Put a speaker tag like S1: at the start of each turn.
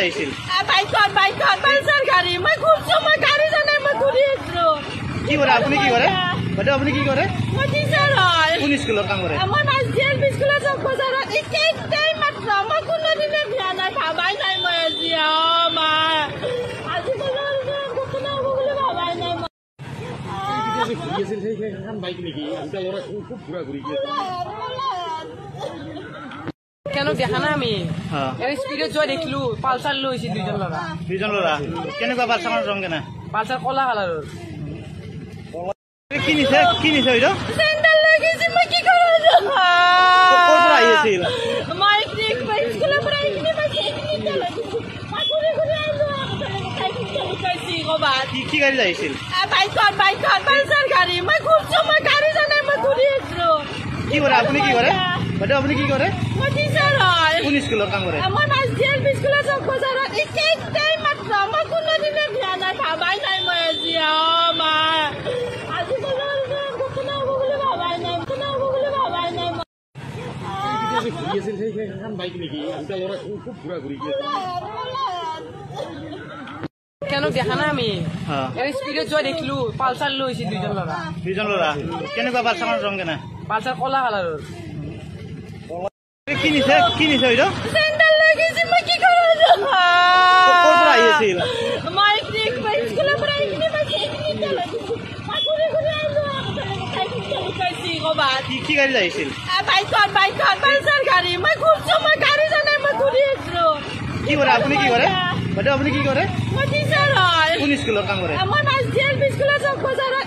S1: আহিছিল
S2: বাইকত পালচাৰ গাড়ী মই ঘূৰছো মই গাড়ী জানাই মই ঘূৰি আছো
S1: কি কৰে আপুনি কি কৰে বাইদেউ আপুনি কি কৰে
S2: মই টিচাৰ হয়
S1: কোন স্কুলত কাম কৰে
S2: মই মাছজিএল স্কুলত চক বজাৰত একেই মাত্ৰ মই কোনোদিনে বিয়া নাই ভাবাই নাই মই আজি মা আজি ঘটনা হ'ব বুলি ভাবাই নাই কেন দেখা নাই আমি স্পীডত যোৱা দেখিলো পালচাৰ লৈছে দুইজন ল'ৰা
S1: কেনেকুৱা পালচাৰৰ ৰং কেনে
S2: পালচাৰ কলা কালাৰৰ
S1: কি নিছে এইটো
S2: চেণ্ডেল লৈ গৈছে মই কি কৰো
S1: ক'ৰ পৰা আহি আছিল
S2: মই স্কুলৰ পৰা এইখিনি পাইছে
S1: কি গাড়ীত আহিছিল
S2: বাইকত পালচাৰ গাড়ী মই ঘূৰছো মই গাড়ী জানাই মই ঘূৰি আছো
S1: কি কৰে আপুনি কি কৰে বাইদেউ আপুনি কি কৰে
S2: মই টিচাৰ হয়
S1: কোন স্কুলত কাম কৰে
S2: মই মাছজিএল স্কুলত চক বজাৰত একেই মাত্ৰ মই কোনোদিনে বিয়া নাই ভাবাই নাই মই আজি মা আজি ঘটনা হ'ব বুলি ভাবাই নাই কেন দেখা নাই আমি স্পীডত যোৱা দেখিলো পালচাৰ লৈছে দুইজন ল'ৰা
S1: কেনেকুৱা পালচাৰৰ ৰং কেনে
S2: পালচাৰ কলা কালাৰৰ
S1: কি নিছে এইটো
S2: চেণ্ডেল লৈ গৈছে মই কি কৰো
S1: ক'ৰ পৰা আহি আছিল
S2: মই স্কুলৰ পৰা এইখিনি পাইছে
S1: কি গাড়ীত আহিছিল
S2: বাইকত পালচাৰ গাড়ী মই ঘূৰছো মই গাড়ী জানাই মই ঘূৰি আছো
S1: কি কৰে আপুনি কি কৰে বাইদেউ আপুনি কি কৰে
S2: মই টিচাৰ হয়
S1: কোন স্কুলত কাম কৰে
S2: মই মাছজিএল স্কুলত চক বজাৰত